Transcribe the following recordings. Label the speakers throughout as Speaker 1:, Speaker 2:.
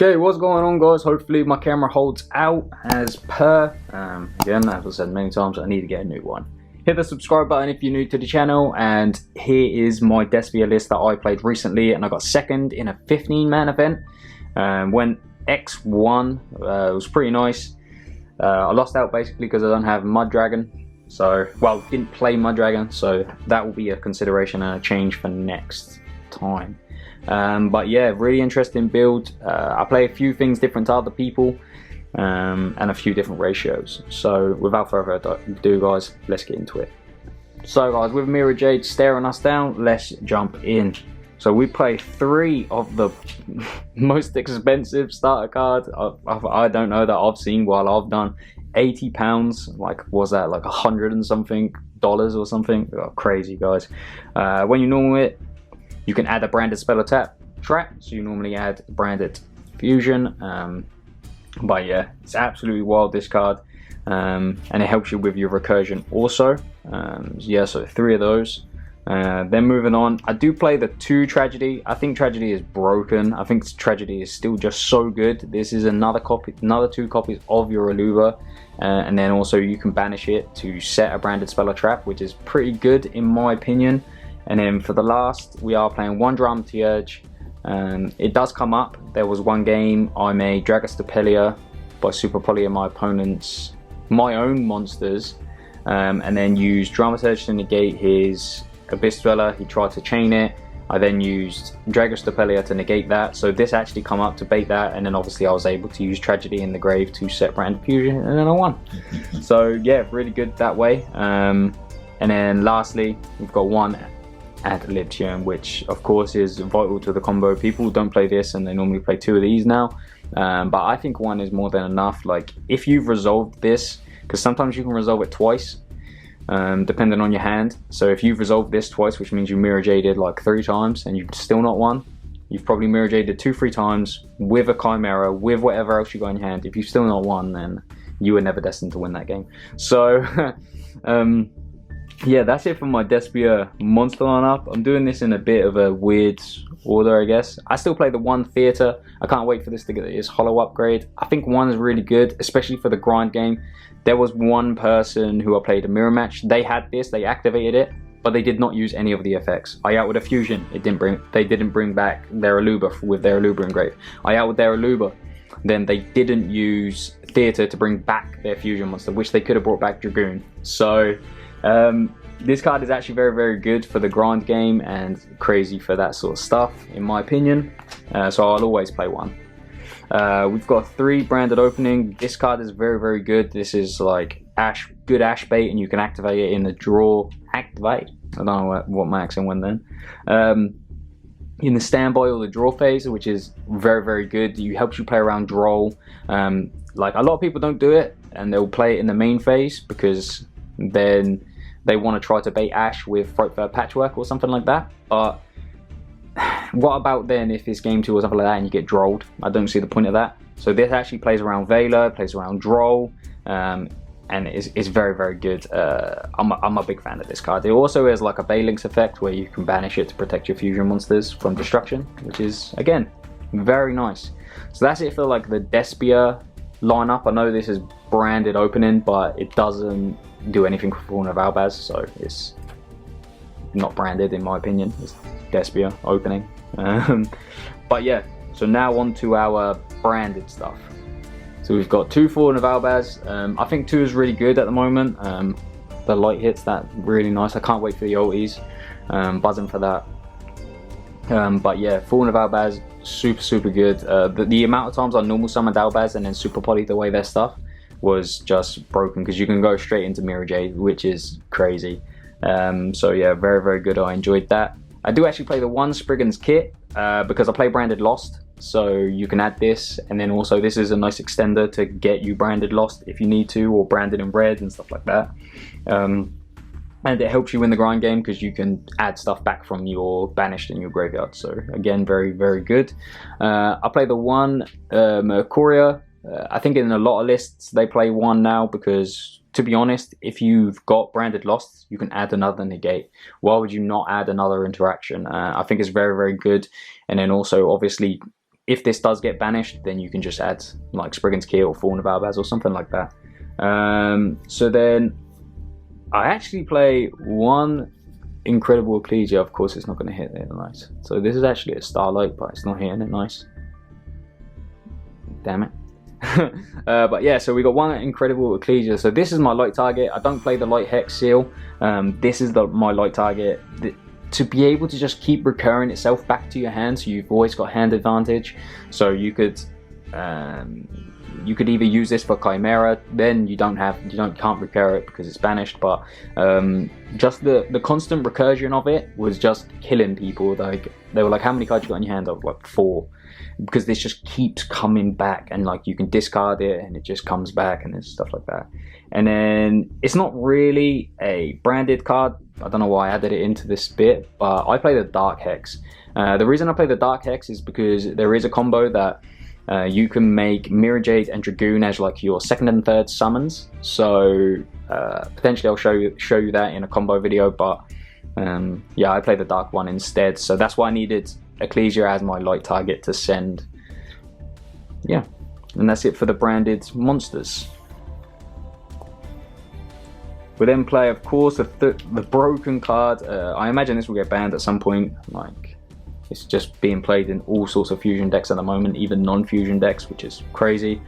Speaker 1: Okay, what's going on, guys? Hopefully my camera holds out as per. Again, as I said many times, I need to get a new one. Hit the subscribe button if you're new to the channel, and here is my Despia list that I played recently, and I got second in a 15-man event. Went X1, it was pretty nice. I lost out basically because I don't have Mud Dragon, so, well, didn't play Mud Dragon, so that will be a consideration and a change for next time. But yeah, really interesting build. I play a few things different to other people, and a few different ratios. So without further ado, guys, let's get into it. So guys, with Mira Jade staring us down, let's jump in. So we play 3 of the most expensive starter cards I don't know that I've seen while I've done. £80, like, was that like $100 and something dollars or something? Oh, crazy, guys. When you normal it, you can add a branded spell or trap, so you normally add branded fusion. But yeah, it's absolutely wild, this card, and it helps you with your recursion also. Yeah, so 3 of those. Then moving on, I do play the 2 Tragedy. I think Tragedy is broken. I think Tragedy is still just so good. This is another 2 copies of your Aluba, and then also you can banish it to set a branded spell or trap, which is pretty good in my opinion. And then for the last, we are playing 1 Dramaturge. It does come up. There was one game I made Despia by super poly my own monsters, and then used Dramaturge to negate his Abyss Dweller. He tried to chain it. I then used Despia to negate that. So this actually come up to bait that, and then obviously I was able to use Tragedy in the grave to set brand fusion, and then I won. So yeah, really good that way. And then lastly, we've got 1 Ad Libitum, which of course is vital to the combo. People don't play this and they normally play 2 of these now, but I think 1 is more than enough. Like, if you've resolved this, because sometimes you can resolve it twice, depending on your hand. So if you've resolved this twice, which means you mirror jaded like 3 times and you've still not won, you've probably mirror jaded 2-3 times with a Chimera, with whatever else you got in your hand. If you've still not won, then you were never destined to win that game. So yeah, that's it for my Despia monster lineup. I'm doing this in a bit of a weird order, I guess. I still play the 1 Theatre. I can't wait for this to get its holo upgrade. I think 1 is really good, especially for the grind game. There was one person who I played a mirror match. They had this, they activated it, but they did not use any of the effects. I out with a fusion. They didn't bring back their Aluba with their Aluba engraved. I out with their Aluba. Then they didn't use Theatre to bring back their fusion monster, which they could have brought back Dragoon. So this card is actually very, very good for the grind game and crazy for that sort of stuff, in my opinion. So I'll always play 1. We've got 3 branded opening. This card is very, very good. This is like good ash bait, and you can activate it in the draw. Activate? I don't know what my accent went then. In the standby or the draw phase, which is very, very good. It helps you play around draw. Like, a lot of people don't do it, and they'll play it in the main phase because then they want to try to bait Ash with Throat Fur Patchwork or something like that. But what about then if it's game 2 or something like that and you get drolled? I don't see the point of that. So this actually plays around Veiler, plays around Droll, and it's very, very good. I'm a big fan of this card. It also has like a Balinx effect where you can banish it to protect your fusion monsters from destruction, which is, again, very nice. So that's it for like the Despia lineup. I know this is branded opening, but it doesn't do anything for Fauna of Albaz, so it's not branded in my opinion. It's Despia opening. But yeah, so now on to our branded stuff. So we've got 2 Fauna of Albaz. I think 2 is really good at the moment. The light hits, that really nice. I can't wait for the ulties. Buzzing for that. But yeah, Fauna of Albaz, super, super good. The amount of times I normal summoned Albaz and then super polyed away their stuff was just broken, because you can go straight into Mirror Jade, which is crazy. So yeah, very, very good. I enjoyed that. I do actually play the 1 Spriggan's kit because I play branded Lost, so you can add this, and then also this is a nice extender to get you branded Lost if you need to, or branded in red and stuff like that. And it helps you in the grind game because you can add stuff back from your banished in your graveyard. So again, very, very good. I play the 1 Mercuria. I think in a lot of lists they play 1 now because, to be honest, if you've got branded Lost, you can add another negate. Why would you not add another interaction? I think it's very, very good. And then also, obviously, if this does get banished, then you can just add like Spriggan's Key or Thorn of Albaz or something like that. So then I actually play one Incredible Ecclesia. Of course it's not going to hit it, nice. So this is actually a Starlight, but it's not hitting it, nice. Damn it. But yeah, so we got one Incredible Ecclesia. So this is my light target. I don't play the light hex seal. This is my light target. To be able to just keep recurring itself back to your hand, so you've always got hand advantage. So you could either use this for Chimera, then you can't recur it because it's banished, but just the constant recursion of it was just killing people. Like, they were like, how many cards you got in your hand? I was like, 4, because this just keeps coming back, and like you can discard it and it just comes back and stuff like that. And then it's not really a branded card. I don't know why I added it into this bit, but I play the Dark Hex. The reason I play the Dark Hex is because there is a combo that you can make Mirror Jade and Dragoon as like your second and third summons. So potentially I'll show you that in a combo video, but yeah, I play the dark one instead. So that's why I needed Ecclesia as my light target to send. Yeah, and that's it for the branded monsters. We then play, of course, the broken card. I imagine this will get banned at some point. Like, it's just being played in all sorts of fusion decks at the moment, even non-fusion decks, which is crazy.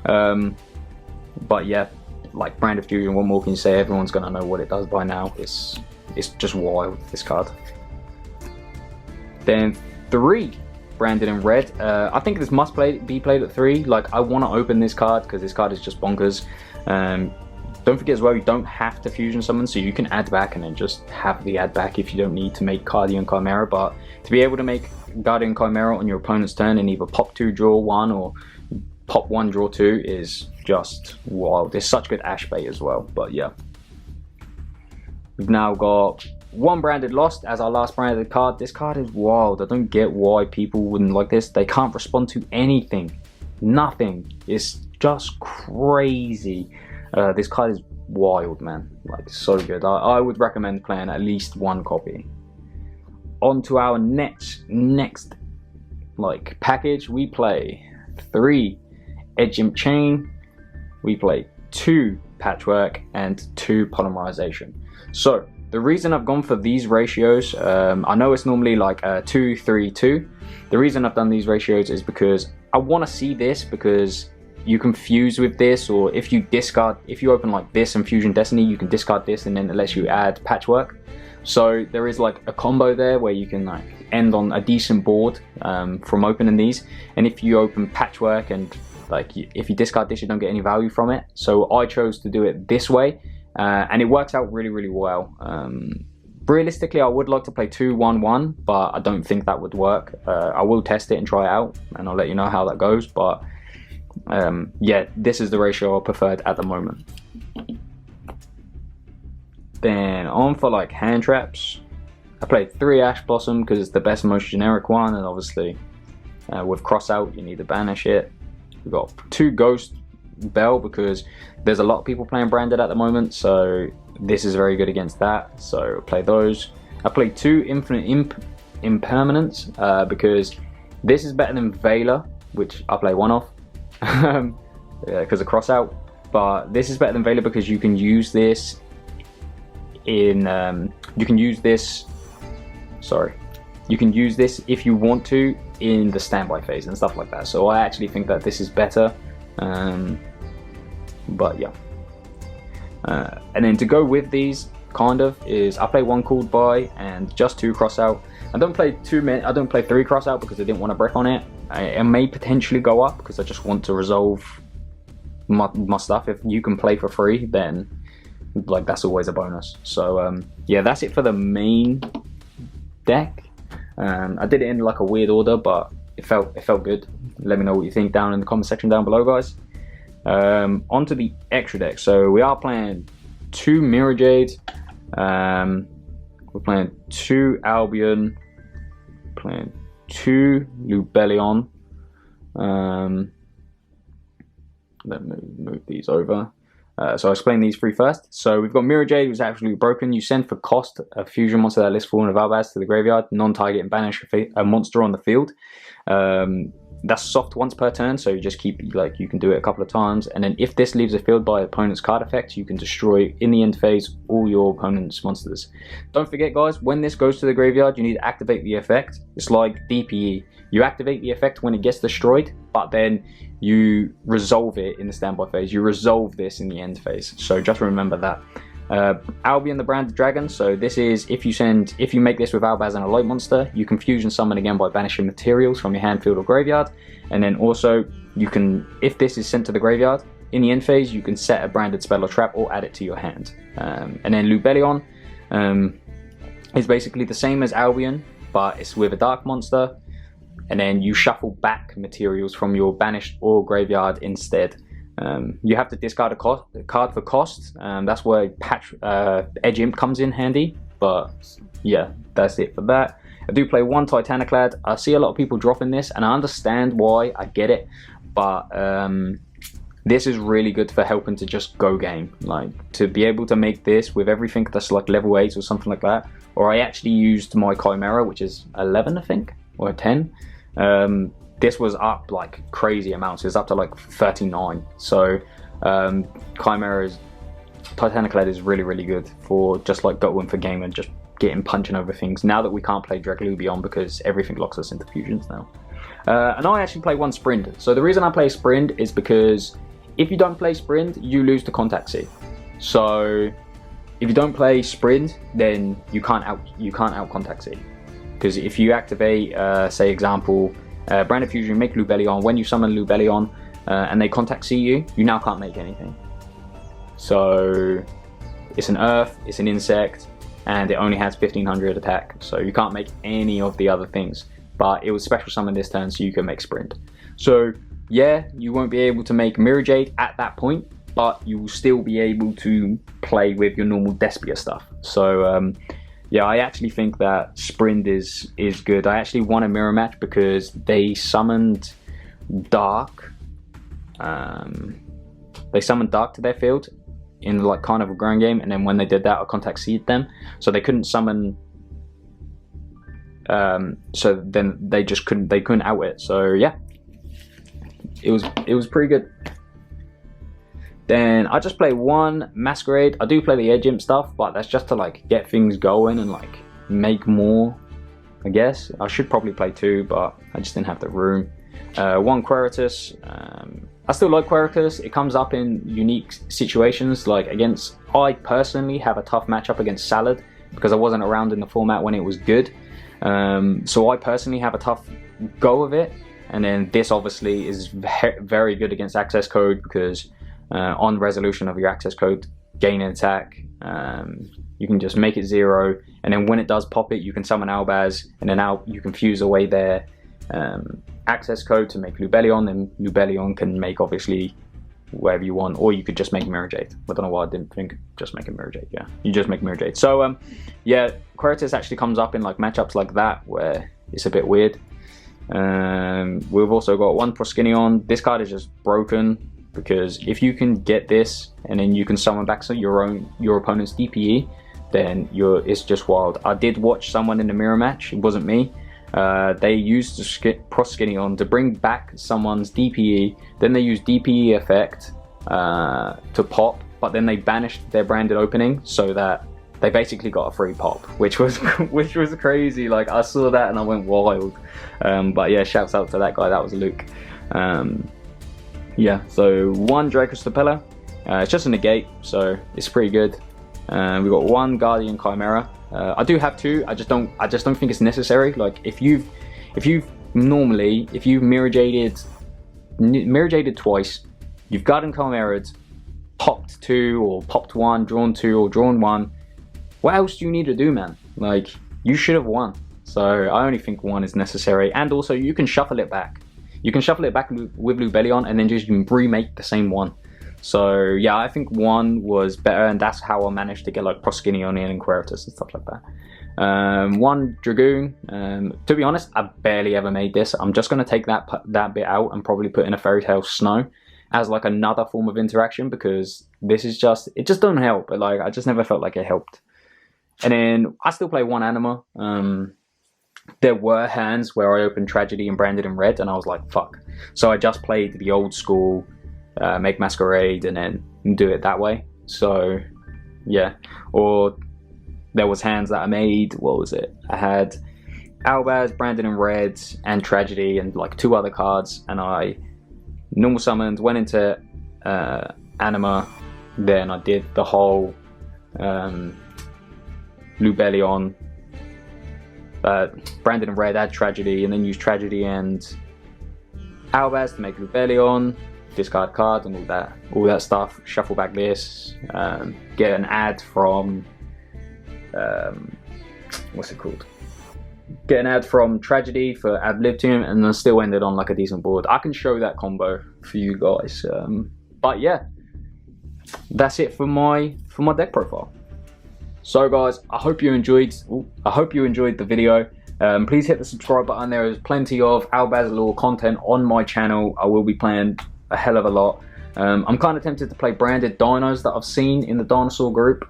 Speaker 1: But yeah, like branded fusion, what more can you say? Everyone's gonna know what it does by now. It's just wild, this card. Then 3 branded in red. I think this must be played at 3. Like, I want to open this card because this card is just bonkers. Don't forget as well, you don't have to fusion summon, so you can add back and then just have the add back if you don't need to make Guardian Chimera. But to be able to make Guardian Chimera on your opponent's turn and either pop 2, draw 1, or pop 1, draw 2 is just wild. It's such good Ash bait as well. But yeah, we've now got 1 branded Lost as our last branded card. This card is wild. I don't get why people wouldn't like this. They can't respond to anything, nothing. It's just crazy. This card is wild, man. Like, so good. I would recommend playing at least 1 copy. On to our next like package. We play 3 Edge Imp Chain. We play 2 Patchwork and 2 Polymerization. So the reason I've gone for these ratios, I know it's normally like 2, 3, 2. The reason I've done these ratios is because I want to see this, because you can fuse with this, or if you open like this and Fusion Destiny, you can discard this and then it lets you add Patchwork. So there is like a combo there where you can like end on a decent board from opening these. And if you open Patchwork and like if you discard this, you don't get any value from it. So I chose to do it this way, and it works out really, really well. Realistically, I would like to play 2-1-1, but I don't think that would work. I will test it and try it out, and I'll let you know how that goes. But yeah, this is the ratio I preferred at the moment. Then on for like hand traps, I played 3 Ash Blossom because it's the best, most generic one, and obviously with cross out you need to banish it. We've got 2 Ghost Bell because there's a lot of people playing branded at the moment, so this is very good against that, so play those. I played 2 Infinite Impermanence because this is better than Veiler, which I play 1 off because of cross out, but this is better than Veiler because you can use this in you can use this if you want to in the standby phase and stuff like that. So I actually think that this is better, but yeah. And then to go with these kind of is I play 1 Called By and just 2 cross out. I don't play 3 cross out because I didn't want to break on it. I may potentially go up because I just want to resolve my stuff. If you can play for free, then like that's always a bonus. So yeah, that's it for the main deck. I did it in like a weird order, but it felt good. Let me know what you think down in the comment section down below, guys. Onto the extra deck. So we are playing 2 Mirror Jade, we're playing 2 Albion, playing 2 Lubellion. Let me move these over. So I'll explain these 3 first. So we've got Mirror Jade, which is absolutely broken. You send for cost a fusion monster that lists Fallen of Albaz to the graveyard, non-target, and banish a monster on the field. that's soft once per turn, so you just keep, like, you can do it a couple of times. And then if this leaves the field by opponent's card effect, you can destroy in the end phase all your opponent's monsters. Don't forget, guys, when this goes to the graveyard, you need to activate the effect. It's like DPE. You activate the effect when it gets destroyed, but then you resolve it in the standby phase. You resolve this in the end phase, so just remember that. Albion the Branded Dragon. So this is if you make this with Albaz and a light monster, you can fusion summon again by banishing materials from your hand, field, or graveyard. And then also you can, if this is sent to the graveyard in the end phase, you can set a branded spell or trap or add it to your hand. And then Lubellion is basically the same as Albion, but it's with a dark monster. And then you shuffle back materials from your banished or graveyard instead. You have to discard a card for cost. That's where Edge Imp comes in handy. But yeah, that's it for that. I do play one Titaniclad. I see a lot of people dropping this, and I understand why. I get it, but this is really good for helping to just go game. Like, to be able to make this with everything that's like level 8 or something like that. Or I actually used my Chimera, which is 11, I think, or 10. This was up like crazy amounts. It was up to like 39. So Chimera's Titaniclad is really good for just like going for game and just punching over things. Now that we can't play Draglubion because everything locks us into fusions now. And I actually play one Sprint. So the reason I play Sprint is because if you don't play Sprint, you lose to Contact C. So if you don't play Sprint, then you can't out Contact C. Because if you activate, say example, Branded Fusion, make Lubellion. When you summon Lubellion and they Contact C you now can't make anything. So it's an Earth, it's an insect, and it only has 1500 attack. So you can't make any of the other things. But it was special summon this turn, so you can make Sprint. So yeah, you won't be able to make Mirror Jade at that point, but you will still be able to play with your normal Despia stuff. So yeah, I actually think that Sprint is good. I actually won a mirror match because they summoned Dark. They summoned Dark to their field in like kind of a ground game, and then when they did that, I Contact C'd them, so they couldn't summon. So then they couldn't out it. So yeah, it was pretty good. Then I just play one Masquerade. I do play the Edge Imp stuff, but that's just to like get things going and like make more, I guess. I should probably play two, but I just didn't have the room. One Queritus. I still like Queritus. It comes up in unique situations, like against, I personally have a tough matchup against Salad because I wasn't around in the format when it was good. So I personally have a tough go of it. And then this obviously is very good against Access Code because on resolution of your access code, gain an attack, you can just make it 0, and then when it does pop it, you can summon Albaz, and then you can fuse away their access code to make Lubellion, and Lubellion can make obviously whatever you want, or you could just make Mirror Jade. I don't know why I didn't think just make a Mirror Jade. Yeah, you just make Mirror Jade. So yeah, Queritus actually comes up in like matchups like that where it's a bit weird. We've also got one Proskinion. This card is just broken, because if you can get this and then you can summon back your opponent's DPE, then it's just wild. I did watch someone in the mirror match, it wasn't me. They used the Proskinion to bring back someone's DPE, then they used DPE effect to pop, but then they banished their branded opening so that they basically got a free pop, which was crazy. Like, I saw that and I went wild. But yeah, shouts out to that guy, that was Luke. Yeah, so one Draco Stapella. It's just a negate, so it's pretty good. We've got one Guardian Chimera. I do have two. I just don't think it's necessary. Like, if you've mirror jaded twice, you've Guardian Chimera'd, popped 2 or popped 1, drawn 2 or drawn 1. What else do you need to do, man? Like, you should have won. So I only think 1 is necessary, and also you can shuffle it back. You can shuffle it back with Lubellion and then just remake the same one. So yeah, I think 1 was better, and that's how I managed to get like Proskinion and Queritus and stuff like that. One Dragoon. To be honest, I barely ever made this. I'm just going to take that bit out and probably put in a Fairy Tale Snow as like another form of interaction, because this is it just don't help. But like, I just never felt like it helped. And then I still play one Anima. there were hands where I opened Tragedy and branded in red, and I was like, fuck. So I just played the old school, make Masquerade and then do it that way. So yeah, or there was hands that I made, what was it? I had Albaz, branded in red, and Tragedy, and like 2 other cards, and I normal summoned, went into Anima, then I did the whole Lubellion, branded in red, add Tragedy, and then use Tragedy and Albaz to make Lubellion, discard cards and all that stuff, shuffle back this, get an ad from what's it called? Get an ad from Tragedy for Ad Libitum, and then still ended on like a decent board. I can show that combo for you guys. But yeah, that's it for my deck profile. So guys, I hope you enjoyed the video. Please hit the subscribe button. There is plenty of Albaz lore content on my channel. I will be playing a hell of a lot. I'm kind of tempted to play branded dinos that I've seen in the dinosaur group,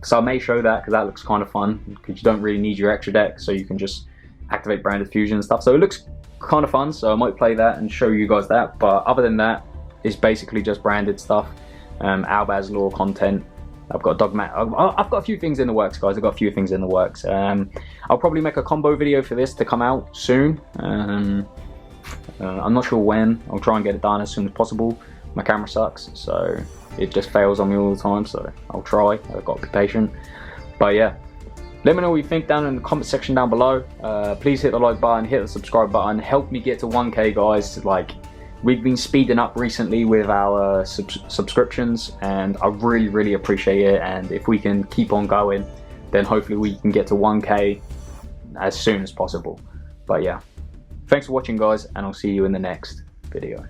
Speaker 1: so I may show that because that looks kind of fun, because you don't really need your extra deck, so you can just activate branded fusion and stuff. So it looks kind of fun, so I might play that and show you guys that. But other than that, it's basically just branded stuff, Albaz lore content. I've got I've got a few things in the works, guys. I've got a few things in the works. I'll probably make a combo video for this to come out soon. I'm not sure when. I'll try and get it done as soon as possible. My camera sucks, so it just fails on me all the time, so I'll try. I've got to be patient. But yeah, let me know what you think down in the comment section down below. Please hit the like button, hit the subscribe button, help me get to 1K, guys. Like, we've been speeding up recently with our subscriptions, and I really appreciate it. And if we can keep on going, then hopefully we can get to 1K as soon as possible. But yeah, thanks for watching, guys, and I'll see you in the next video.